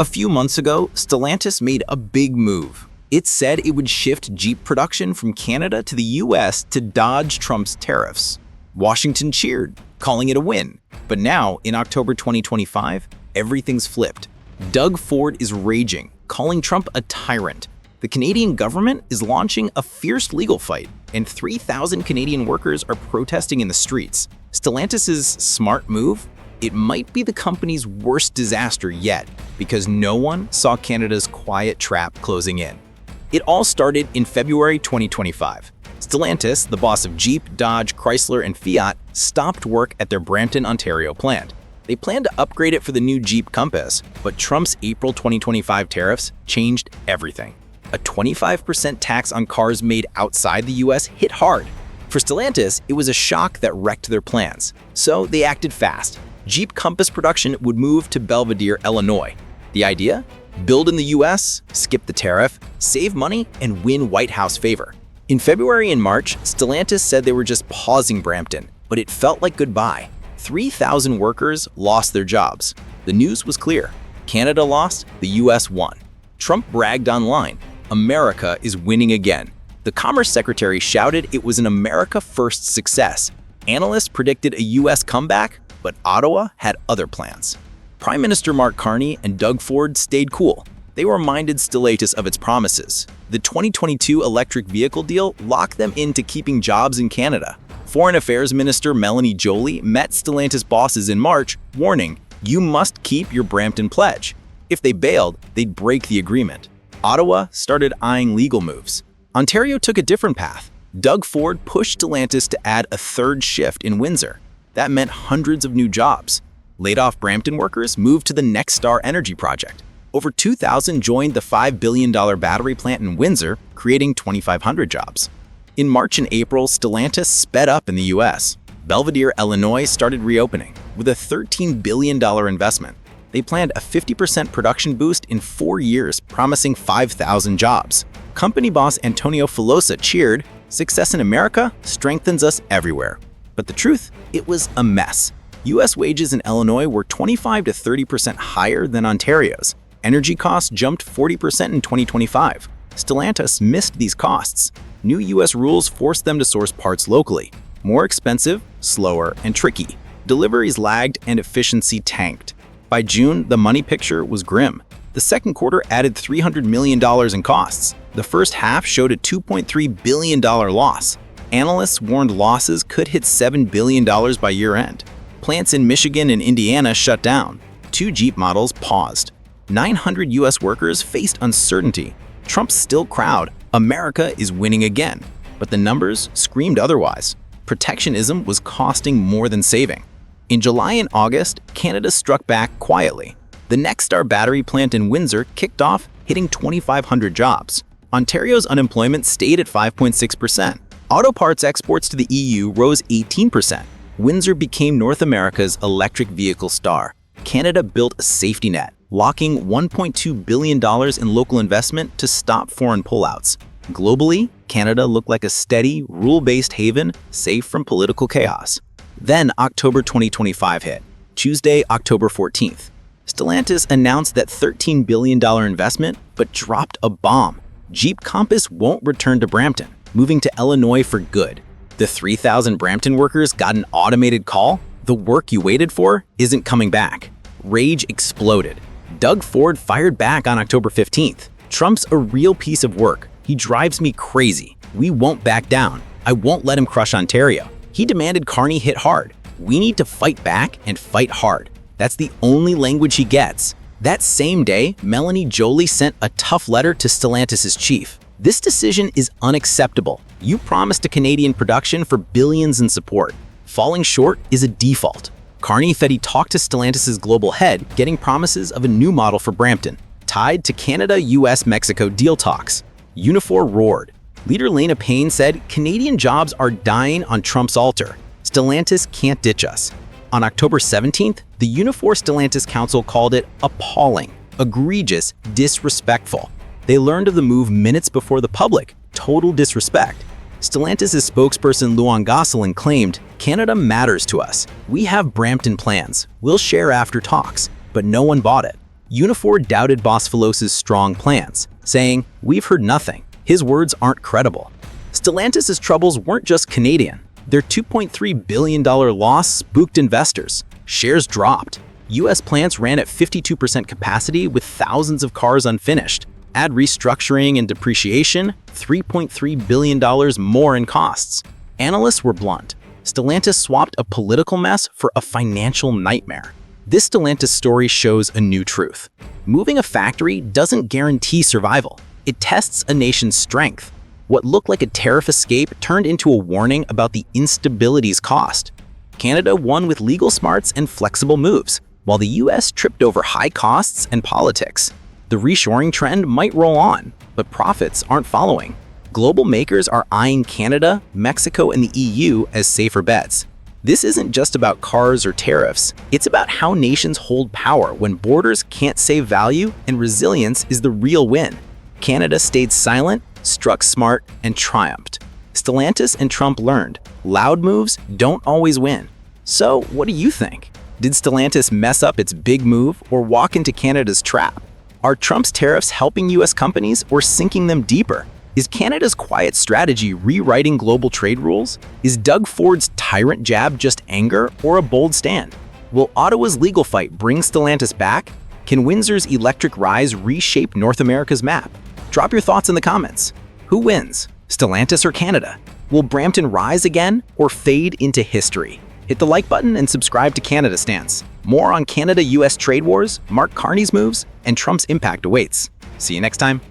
A few months ago, Stellantis made a big move. It said it would shift Jeep production from Canada to the US to dodge Trump's tariffs. Washington cheered, calling it a win. But now, in October 2025, everything's flipped. Doug Ford is raging, calling Trump a tyrant. The Canadian government is launching a fierce legal fight, and 3,000 Canadian workers are protesting in the streets. Stellantis' smart move? It might be the company's worst disaster yet, because no one saw Canada's quiet trap closing in. It all started in February 2025. Stellantis, the boss of Jeep, Dodge, Chrysler, and Fiat, stopped work at their Brampton, Ontario plant. They planned to upgrade it for the new Jeep Compass, but Trump's April 2025 tariffs changed everything. A 25% tax on cars made outside the US hit hard. For Stellantis, it was a shock that wrecked their plans, so they acted fast. Jeep Compass production would move to Belvidere, Illinois. The idea? Build in the US, skip the tariff, save money, and win White House favor. In February and March, Stellantis said they were just pausing Brampton, but it felt like goodbye. 3,000 workers lost their jobs. The news was clear. Canada lost, the US won. Trump bragged online, America is winning again. The Commerce Secretary shouted it was an America First success. Analysts predicted a US comeback, but Ottawa had other plans. Prime Minister Mark Carney and Doug Ford stayed cool. They reminded Stellantis of its promises. The 2022 electric vehicle deal locked them into keeping jobs in Canada. Foreign Affairs Minister Melanie Joly met Stellantis bosses in March, warning, you must keep your Brampton pledge. If they bailed, they'd break the agreement. Ottawa started eyeing legal moves. Ontario took a different path. Doug Ford pushed Stellantis to add a third shift in Windsor. That meant hundreds of new jobs. Laid-off Brampton workers moved to the Nexstar Energy project. Over 2,000 joined the $5 billion battery plant in Windsor, creating 2,500 jobs. In March and April, Stellantis sped up in the US. Belvidere, Illinois started reopening with a $13 billion investment. They planned a 50% production boost in 4 years, promising 5,000 jobs. Company boss Antonio Filosa cheered, success in America strengthens us everywhere. But the truth, it was a mess. US wages in Illinois were 25 to 30% higher than Ontario's. Energy costs jumped 40% in 2025. Stellantis missed these costs. New US rules forced them to source parts locally. More expensive, slower, and tricky. Deliveries lagged and efficiency tanked. By June, the money picture was grim. The second quarter added $300 million in costs. The first half showed a $2.3 billion loss. Analysts warned losses could hit $7 billion by year-end. Plants in Michigan and Indiana shut down. 2 Jeep models paused. 900 US workers faced uncertainty. Trump's still crowd, America is winning again. But the numbers screamed otherwise. Protectionism was costing more than saving. In July and August, Canada struck back quietly. The Nexstar battery plant in Windsor kicked off, hitting 2,500 jobs. Ontario's unemployment stayed at 5.6%. Auto parts exports to the EU rose 18%. Windsor became North America's electric vehicle star. Canada built a safety net, locking $1.2 billion in local investment to stop foreign pullouts. Globally, Canada looked like a steady, rule-based haven, safe from political chaos. Then October 2025 hit. Tuesday, October 14th. Stellantis announced that $13 billion investment, but dropped a bomb. Jeep Compass won't return to Brampton, moving to Illinois for good. The 3,000 Brampton workers got an automated call. The work you waited for isn't coming back. Rage exploded. Doug Ford fired back on October 15th. Trump's a real piece of work. He drives me crazy. We won't back down. I won't let him crush Ontario. He demanded Carney hit hard. We need to fight back and fight hard. That's the only language he gets. That same day, Melanie Joly sent a tough letter to Stellantis' chief. This decision is unacceptable. You promised a Canadian production for billions in support. Falling short is a default. Carney said he talked to Stellantis' global head, getting promises of a new model for Brampton, tied to Canada-US-Mexico deal talks. Unifor roared. Leader Lena Payne said Canadian jobs are dying on Trump's altar. Stellantis can't ditch us. On October 17th, the Unifor Stellantis Council called it appalling, egregious, disrespectful. They learned of the move minutes before the public. Total disrespect. Stellantis' spokesperson Luan Gosselin claimed, Canada matters to us. We have Brampton plans. We'll share after talks. But no one bought it. Unifor doubted Bosphilos's strong plans, saying, "We've heard nothing. His words aren't credible." Stellantis' troubles weren't just Canadian. Their $2.3 billion loss spooked investors. Shares dropped. U.S. plants ran at 52% capacity with thousands of cars unfinished. Add restructuring and depreciation, $3.3 billion more in costs. Analysts were blunt. Stellantis swapped a political mess for a financial nightmare. This Stellantis story shows a new truth. Moving a factory doesn't guarantee survival. It tests a nation's strength. What looked like a tariff escape turned into a warning about the instability's cost. Canada won with legal smarts and flexible moves, while the US tripped over high costs and politics. The reshoring trend might roll on, but profits aren't following. Global makers are eyeing Canada, Mexico, and the EU as safer bets. This isn't just about cars or tariffs. It's about how nations hold power when borders can't save value, and resilience is the real win. Canada stayed silent, struck smart, and triumphed. Stellantis and Trump learned, loud moves don't always win. So, what do you think? Did Stellantis mess up its big move or walk into Canada's trap? Are Trump's tariffs helping US companies or sinking them deeper? Is Canada's quiet strategy rewriting global trade rules? Is Doug Ford's tyrant jab just anger or a bold stand? Will Ottawa's legal fight bring Stellantis back? Can Windsor's electric rise reshape North America's map? Drop your thoughts in the comments. Who wins, Stellantis or Canada? Will Brampton rise again or fade into history? Hit the like button and subscribe to CanadaStance. More on Canada-US trade wars, Mark Carney's moves, and Trump's impact awaits. See you next time.